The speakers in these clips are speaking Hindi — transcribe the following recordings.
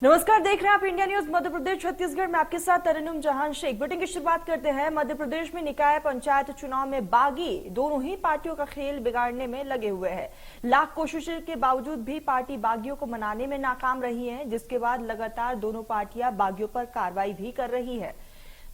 नमस्कार, देख रहे हैं आप इंडिया न्यूज मध्य प्रदेश छत्तीसगढ़ में आपके साथ तरन्नुम जहां शेख। बुलेटिन की शुरुआत करते हैं। मध्य प्रदेश में निकाय पंचायत चुनाव में बागी दोनों ही पार्टियों का खेल बिगाड़ने में लगे हुए हैं। लाख कोशिशों के बावजूद भी पार्टी बागियों को मनाने में नाकाम रही है, जिसके बाद लगातार दोनों पार्टियां बागियों पर कार्रवाई भी कर रही है।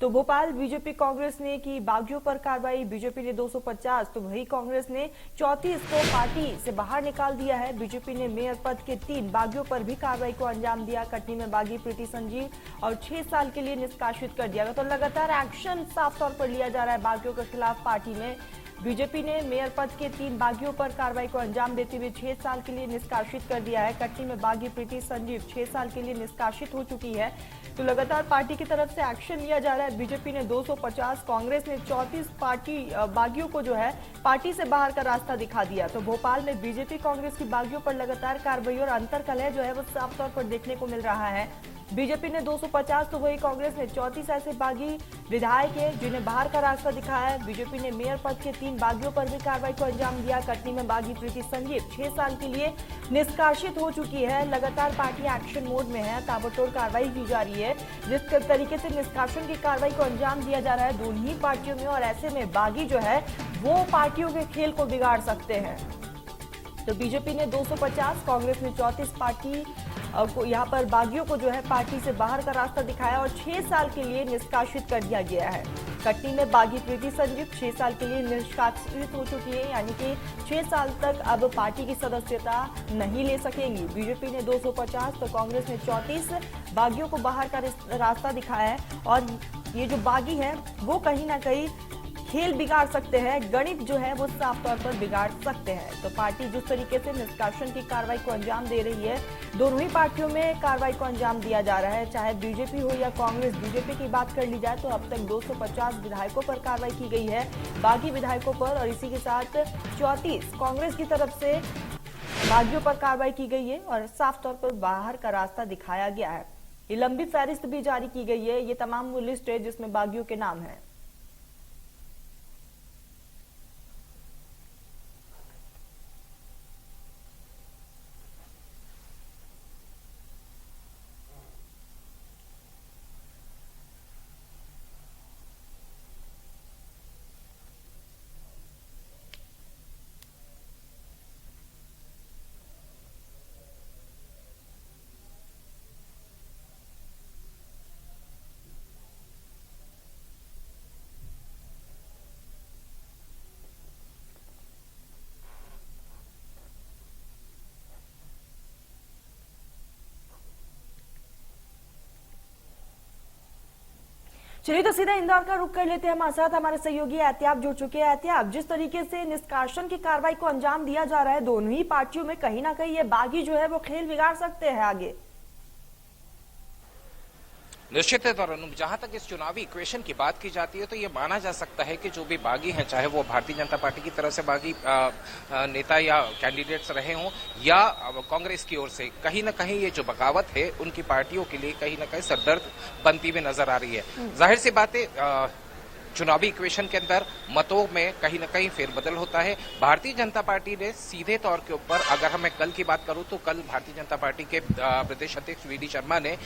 तो भोपाल बीजेपी कांग्रेस ने की बागियों पर कार्रवाई। बीजेपी ने 250 तो वही कांग्रेस ने 34 को पार्टी से बाहर निकाल दिया है। बीजेपी ने मेयर पद के 3 बागियों पर भी कार्रवाई को अंजाम दिया। कटनी में बागी प्रीति संजीव और 6 साल के लिए निष्कासित कर दिया गया। तो लगातार एक्शन साफ तौर पर लिया जा रहा है बागियों के खिलाफ। पार्टी में बीजेपी ने मेयर पद के 3 बागियों पर कार्रवाई को अंजाम देते हुए 6 साल के लिए निष्कासित कर दिया है। कटनी में बागी प्रीति संजीव 6 साल के लिए निष्कासित हो चुकी है। तो लगातार पार्टी की तरफ से एक्शन लिया जा रहा है। बीजेपी ने 250, कांग्रेस ने 34 पार्टी बागियों को जो है पार्टी से बाहर का रास्ता दिखा दिया। तो भोपाल में बीजेपी कांग्रेस की बागियों पर लगातार कार्रवाई और अंतरकलह जो है वो साफ तौर पर देखने को मिल रहा है। बीजेपी ने 250 तो वही कांग्रेस ने 34 ऐसे बागी विधायक है जिन्हें बाहर का रास्ता दिखाया है। बीजेपी ने मेयर पद के 3 बागियों पर भी कार्रवाई को अंजाम दिया। कटनी में बागी प्रीति संजीव 6 साल के लिए निष्कासित हो चुकी है। लगातार पार्टी एक्शन मोड में है, ताबड़तोड़ कार्रवाई की जा रही है। जिस तरीके से निष्कासन की कार्रवाई को अंजाम दिया जा रहा है दोनों ही पार्टियों में, और ऐसे में बागी जो है वो पार्टियों के खेल को बिगाड़ सकते हैं। तो बीजेपी ने 250, कांग्रेस ने 34 पार्टी को यहाँ पर बागियों को जो है पार्टी से बाहर का रास्ता दिखाया और 6 साल के लिए निष्कासित कर दिया गया है। कटनी में बागी प्रीति संजीव 6 साल के लिए निष्कासित हो चुकी है, यानी कि 6 साल तक अब पार्टी की सदस्यता नहीं ले सकेंगी। बीजेपी ने 250 तो कांग्रेस ने 34 बागियों को बाहर का रास्ता दिखाया है। और ये जो बागी है वो कहीं ना कहीं खेल बिगाड़ सकते हैं, गणित जो है वो साफ तौर पर बिगाड़ सकते हैं। तो पार्टी जिस तरीके से निष्कासन की कार्रवाई को अंजाम दे रही है, दोनों ही पार्टियों में कार्रवाई को अंजाम दिया जा रहा है, चाहे बीजेपी हो या कांग्रेस। बीजेपी की बात कर ली जाए तो अब तक 250 विधायकों पर कार्रवाई की गई है, बागी विधायकों पर, और इसी के साथ 34 कांग्रेस की तरफ से बागियों पर कार्रवाई की गई है और साफ तौर पर बाहर का रास्ता दिखाया गया है। ये लंबी फहरिस्त भी जारी की गई है। ये तमाम वो लिस्ट है जिसमें बागियों के नाम है। चलिए तो सीधा इंदौर का रुख कर लेते हैं। हमारे साथ हमारे सहयोगी एहतियाब जुड़ चुके हैं। एहतियाब, जिस तरीके से निष्कासन की कार्रवाई को अंजाम दिया जा रहा है दोनों ही पार्टियों में, कहीं ना कहीं ये बागी जो है वो खेल बिगाड़ सकते हैं आगे। निश्चित है तरन्नुम, जहां तक इस चुनावी इक्वेशन की बात की जाती है तो ये माना जा सकता है कि जो भी बागी हैं, चाहे वो भारतीय जनता पार्टी की तरफ से बागी नेता या कैंडिडेट्स रहे हों या कांग्रेस की ओर से, कहीं ना कहीं ये जो बगावत है उनकी पार्टियों के लिए कहीं ना कहीं सरदर्द बनती हुई नजर आ रही है। जाहिर सी बात है, चुनावी इक्वेशन के अंदर मतों में कहीं ना कहीं फेरबदल होता है। भारतीय जनता पार्टी ने सीधे तौर के ऊपर, अगर मैं कल की बात करूं तो कल भारतीय जनता पार्टी के प्रदेश अध्यक्ष वी डी शर्मा ने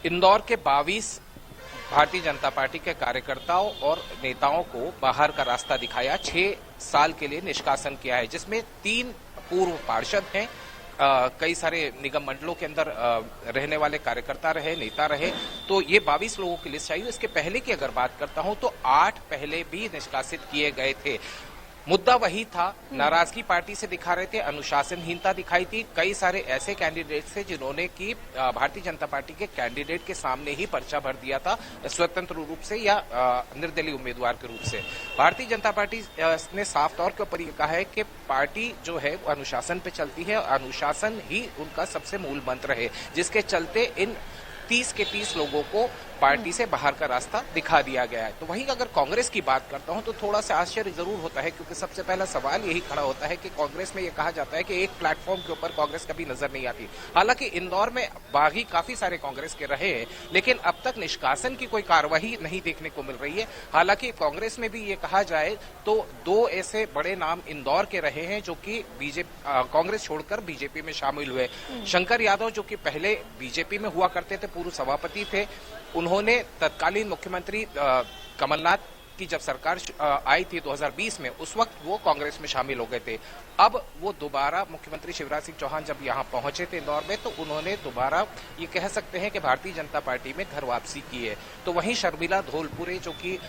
इंदौर के 22 भारतीय जनता पार्टी के कार्यकर्ताओं और नेताओं को बाहर का रास्ता दिखाया, 6 साल के लिए निष्कासन किया है, जिसमें 3 पूर्व पार्षद हैं, कई सारे निगम मंडलों के अंदर रहने वाले कार्यकर्ता रहे, नेता रहे। तो ये 22 लोगों की लिस्ट आई। इसके पहले की अगर बात करता हूं तो 8 पहले भी निष्कासित किए गए थे। मुद्दा वही था, नाराजगी पार्टी से दिखा रहे थे, अनुशासनहीनता दिखाई थी। कई सारे ऐसे कैंडिडेट्स थे जिन्होंने कि भारतीय जनता पार्टी के कैंडिडेट के सामने ही पर्चा भर दिया था, स्वतंत्र रूप से या निर्दलीय उम्मीदवार के रूप से। भारतीय जनता पार्टी ने साफ तौर के ऊपर ये कहा है कि पार्टी जो है वो अनुशासन पे चलती है, अनुशासन ही उनका सबसे मूल मंत्र है, जिसके चलते इन 30 के 30 लोगों को पार्टी से बाहर का रास्ता दिखा दिया गया है। तो वहीं अगर कांग्रेस की बात करता हूं तो थोड़ा सा आश्चर्य जरूर होता है, क्योंकि सबसे पहला सवाल यही खड़ा होता है कि कांग्रेस में यह कहा जाता है कि एक प्लेटफॉर्म के ऊपर कांग्रेस कभी नजर नहीं आती। हालांकि इंदौर में बागी काफी सारे कांग्रेस के रहे हैं, लेकिन अब तक निष्कासन की कोई कार्रवाई नहीं देखने को मिल रही है। हालांकि कांग्रेस में भी ये कहा जाए तो दो ऐसे बड़े नाम इंदौर के रहे हैं जो कि कांग्रेस छोड़कर बीजेपी में शामिल हुए। शंकर यादव जो कि पहले बीजेपी में हुआ करते थे, पूर्व सभापति थे, उन्होंने तत्कालीन मुख्यमंत्री कमलनाथ की जब सरकार आई थी 2020 में, उस वक्त वो कांग्रेस में शामिल हो गए थे। अब वो दोबारा मुख्यमंत्री शिवराज सिंह चौहान जब यहां पहुंचे थे इंदौर में, तो उन्होंने दोबारा ये कह सकते हैं कि भारतीय जनता पार्टी में घर वापसी की है। तो वहीं शर्मिला धौलपुरे जो कि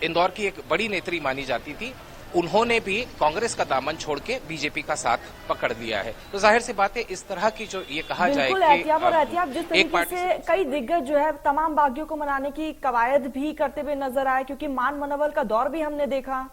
इंदौर की एक बड़ी नेत्री मानी जाती थी, उन्होंने भी कांग्रेस का दामन छोड़ के बीजेपी का साथ पकड़ लिया है। तो जाहिर सी बात है, इस तरह की जो ये कहा जाए कि एहतियात जिस तरीके से कई दिग्गज जो है तमाम बागियों को मनाने की कवायद भी करते हुए नजर आए, क्योंकि मान मनोबल का दौर भी हमने देखा।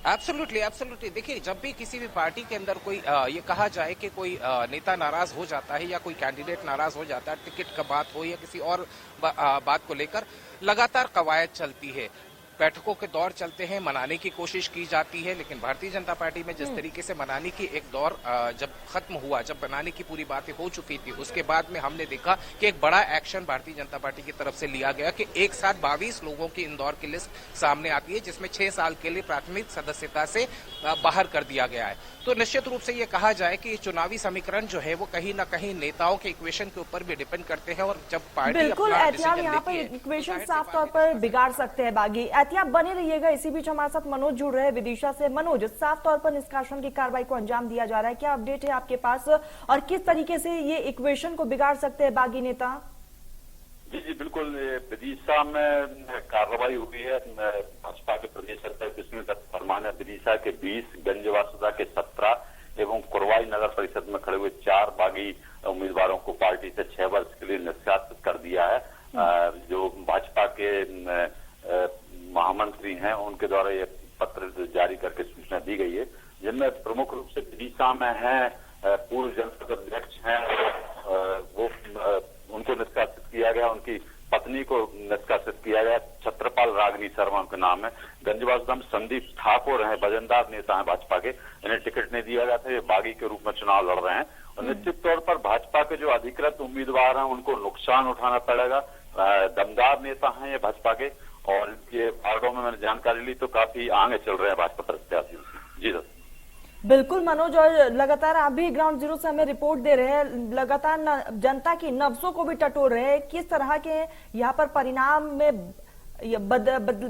एब्सोल्युटली। देखिए, जब भी किसी भी पार्टी के अंदर कोई ये कहा जाए कि कोई नेता नाराज हो जाता है या कोई कैंडिडेट नाराज हो जाता है, टिकट का बात हो या किसी और बात को लेकर, लगातार कवायद चलती है, बैठकों के दौर चलते हैं, मनाने की कोशिश की जाती है। लेकिन भारतीय जनता पार्टी में जिस तरीके से मनाने की एक दौर जब खत्म हुआ, जब मनाने की पूरी बातें हो चुकी थी, उसके बाद में हमने देखा कि एक बड़ा एक्शन भारतीय जनता पार्टी की तरफ से लिया गया कि एक साथ 22 लोगों की इंदौर की लिस्ट सामने आती है, जिसमें 6 साल के लिए प्राथमिक सदस्यता से बाहर कर दिया गया है। तो निश्चित रूप से ये कहा जाए कि चुनावी समीकरण जो है वो कहीं ना कहीं नेताओं के इक्वेशन के ऊपर भी डिपेंड करते हैं, और जब पार्टी बिल्कुल एहतियात यहाँ पर इक्वेशन साफ तौर पर बिगाड़ सकते हैं बागी। आप बने रहिएगा। इसी बीच हमारे साथ मनोज जुड़ रहे हैं विदिशा से। मनोज, साफ तौर पर निष्कासन की कार्रवाई को अंजाम दिया जा रहा है, क्या अपडेट है आपके पास, और किस तरीके से ये इक्वेशन को बिगाड़ सकते हैं बागी नेता? जी बिल्कुल, विदिशा में कार्रवाई हुई है। भाजपा के प्रदेश अध्यक्ष विष्णुदत्त शर्मा ने विदिशा के 20, गंजवासुदा के 17 एवं कुरवाई नगर परिषद में खड़े हुए 4 बागी उम्मीदवारों को पार्टी से 6 वर्ष के लिए निष्कासित कर दिया है। जो भाजपा के महामंत्री हैं, उनके द्वारा ये पत्र जारी करके सूचना दी गई है, जिनमें प्रमुख रूप से विदिशा में हैं पूर्व जनपद अध्यक्ष हैं, वो उनको निष्कासित किया गया, उनकी पत्नी को निष्कासित किया गया, छत्रपाल रागनी शर्मा उनका नाम है। गंजवासुदा में संदीप ठाकुर हैं, वजनदार नेता हैं भाजपा के, इन्हें टिकट नहीं दिया गया था, ये बागी के रूप में चुनाव लड़ रहे हैं। और निश्चित तौर पर भाजपा के जो अधिकृत उम्मीदवार हैं उनको नुकसान उठाना पड़ेगा। दमदार नेता हैं ये भाजपा के, और ये वार्डों में मैंने जानकारी ली तो काफी आगे चल रहे हैं भाजपा प्रत्याशियों से। जी सर, बिल्कुल मनोज, और लगातार आप भी ग्राउंड जीरो से हमें रिपोर्ट दे रहे हैं, लगातार जनता की नब्जों को भी टटोल रहे हैं। किस तरह के यहाँ पर परिणाम में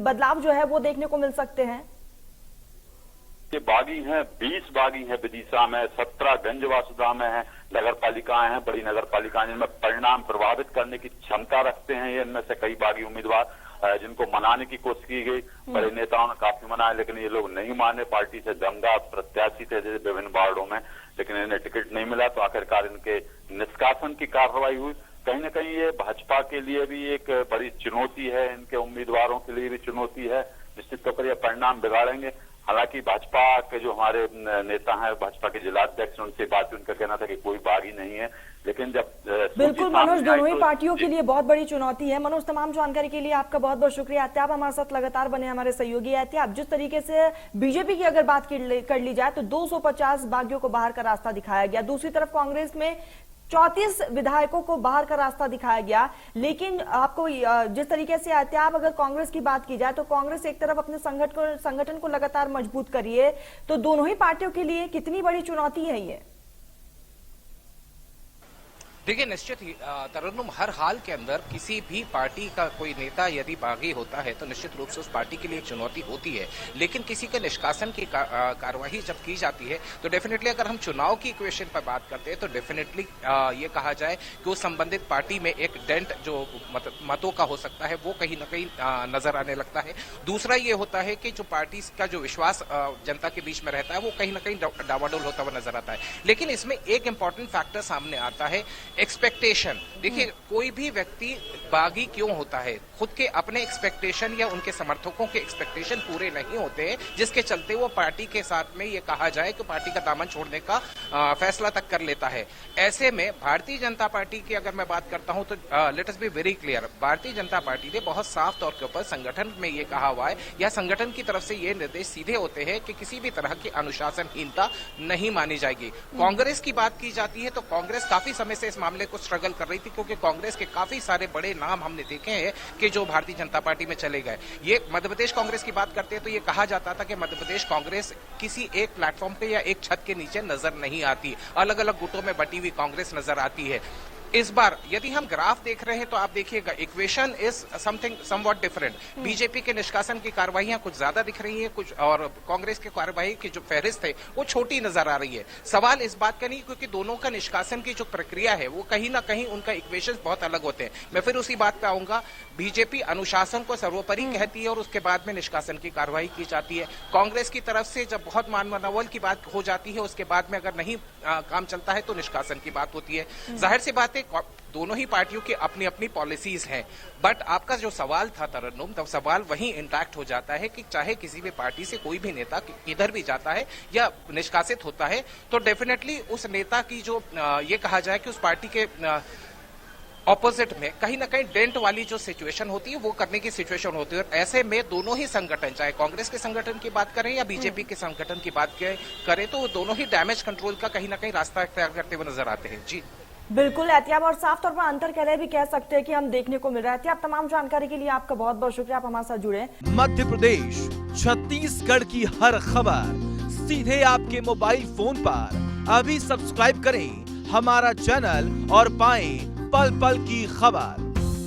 बदलाव जो है वो देखने को मिल सकते हैं? ये बागी हैं, 20 बागी हैं विदिशा में, 17 गंजवासुदा में हैं। नगर पालिकाएं हैं, बड़ी नगर पालिकाएं, जिनमें परिणाम प्रभावित करने की क्षमता रखते हैं। ये इनमें से कई बागी उम्मीदवार जिनको मनाने की कोशिश की गई, बड़े नेताओं ने काफी मनाया, लेकिन ये लोग नहीं माने। पार्टी से दमदार प्रत्याशी थे जैसे विभिन्न वार्डों में, लेकिन इन्हें टिकट नहीं मिला, तो आखिरकार इनके निष्कासन की कार्रवाई हुई। कहीं न कहीं ये भाजपा के लिए भी एक बड़ी चुनौती है, इनके उम्मीदवारों के लिए भी चुनौती है। निश्चित तौर पर यह परिणाम बिगाड़ेंगे। हालांकि भाजपा के जो हमारे नेता हैं, भाजपा के जिलाध्यक्ष, उनसे बात उनका कहना था कि कोई बागी नहीं है, लेकिन जब बिल्कुल मनोज, दोनों ही पार्टियों के लिए बहुत बड़ी चुनौती है। मनोज, तमाम जानकारी के लिए आपका बहुत बहुत शुक्रिया। आप हमारे साथ लगातार बने हमारे सहयोगी। आप जिस तरीके से बीजेपी की अगर बात कर ली जाए तो 250 बागियों को बाहर का रास्ता दिखाया गया, दूसरी तरफ कांग्रेस में 34 विधायकों को बाहर का रास्ता दिखाया गया। लेकिन आपको जिस तरीके से आप अगर कांग्रेस की बात की जाए तो कांग्रेस एक तरफ अपने संगठन को लगातार मजबूत करी है, तो दोनों ही पार्टियों के लिए कितनी बड़ी चुनौती है ये? देखिए, निश्चित ही तरन्नुम, हर हाल के अंदर किसी भी पार्टी का कोई नेता यदि बागी होता है तो निश्चित रूप से उस पार्टी के लिए एक चुनौती होती है। लेकिन किसी के निष्कासन की कार्यवाही जब की जाती है तो डेफिनेटली अगर हम चुनाव की इक्वेशन पर बात करते हैं तो डेफिनेटली ये कहा जाए कि उस संबंधित पार्टी में एक डेंट जो मतों का हो सकता है वो कहीं ना कहीं नजर आने लगता है। दूसरा ये होता है कि जो पार्टी का जो विश्वास जनता के बीच में रहता है वो कहीं ना कहीं डावाडोल होता हुआ नजर आता है। लेकिन इसमें एक इंपॉर्टेंट फैक्टर सामने आता है एक्सपेक्टेशन, देखिए कोई भी व्यक्ति बागी क्यों होता है, खुद के अपने एक्सपेक्टेशन या उनके समर्थकों के एक्सपेक्टेशन पूरे नहीं होते हैं, जिसके चलते वो पार्टी के साथ में ये कहा जाए कि पार्टी का दामन छोड़ने का फैसला तक कर लेता है। ऐसे में भारतीय जनता पार्टी की अगर मैं बात करता हूं तो let us be very clear, Bharatiya Janata party ने बहुत साफ तौर के ऊपर संगठन में ये कहा हुआ है या संगठन की तरफ से ये निर्देश सीधे होते हैं कि किसी भी तरह की अनुशासनहीनता नहीं मानी जाएगी। कांग्रेस की बात की जाती है तो कांग्रेस काफी समय से इस मामले को स्ट्रगल कर रही थी, क्योंकि कांग्रेस के काफी सारे बड़े नाम हमने देखे हैं कि जो भारतीय जनता पार्टी में चले गए। ये मध्य प्रदेश कांग्रेस की बात करते हैं तो ये कहा जाता था कि मध्य प्रदेश कांग्रेस किसी एक प्लेटफॉर्म पे या एक छत के नीचे नजर नहीं आती, अलग अलग गुटों में बटी हुई कांग्रेस नजर आती है। इस बार यदि हम ग्राफ देख रहे हैं तो आप देखिएगा equation is something somewhat different. BJP के निष्कासन की कार्रवाइयां कुछ ज्यादा दिख रही हैं, कुछ और कांग्रेस की कार्रवाई की जो फहरिस्त है वो छोटी नजर आ रही है। सवाल इस बात का नहीं, क्योंकि दोनों का निष्कासन की जो प्रक्रिया है वो कहीं ना कहीं उनका इक्वेशन बहुत अलग होते हैं। मैं फिर उसी बात पे आऊंगा, बीजेपी अनुशासन को सर्वोपरि कहती है और उसके बाद में निष्कासन की कार्रवाई की जाती है। कांग्रेस की तरफ से जब बहुत मानवल की बात हो जाती है, उसके बाद में अगर नहीं काम चलता है तो निष्कासन की बात होती है। जाहिर सी बात है दोनों ही पार्टियों की अपनी अपनी पॉलिसीज हैं, बट आपका जो सवाल था तरन्नुम, तब सवाल वहीं इंटैक्ट हो जाता है कि चाहे किसी भी पार्टी से कोई भी नेता किधर भी जाता है या निष्कासित होता है तो डेफिनेटली उस नेता की जो ये कहा जाए कि उस पार्टी के ऑपोजिट में कहीं ना कहीं डेंट वाली जो सिचुएशन होती है वो करने की सिचुएशन होती है। और ऐसे में दोनों ही संगठन, चाहे कांग्रेस के संगठन की बात करें या बीजेपी के संगठन की बात करें, तो दोनों ही डैमेज कंट्रोल का कहीं ना कहीं रास्ता तैयार करते हुए नजर आते हैं। जी बिल्कुल एहतियाब और साफ तौर पर अंतर कह रहे भी कह सकते हैं कि हम देखने को मिल रहा है। एहतियाब तमाम जानकारी के लिए आपका बहुत बहुत शुक्रिया, आप हमारे साथ जुड़े। मध्य प्रदेश, छत्तीसगढ़ की हर खबर सीधे आपके मोबाइल फोन पर। अभी सब्सक्राइब करें हमारा चैनल और पाएं पल पल की खबर।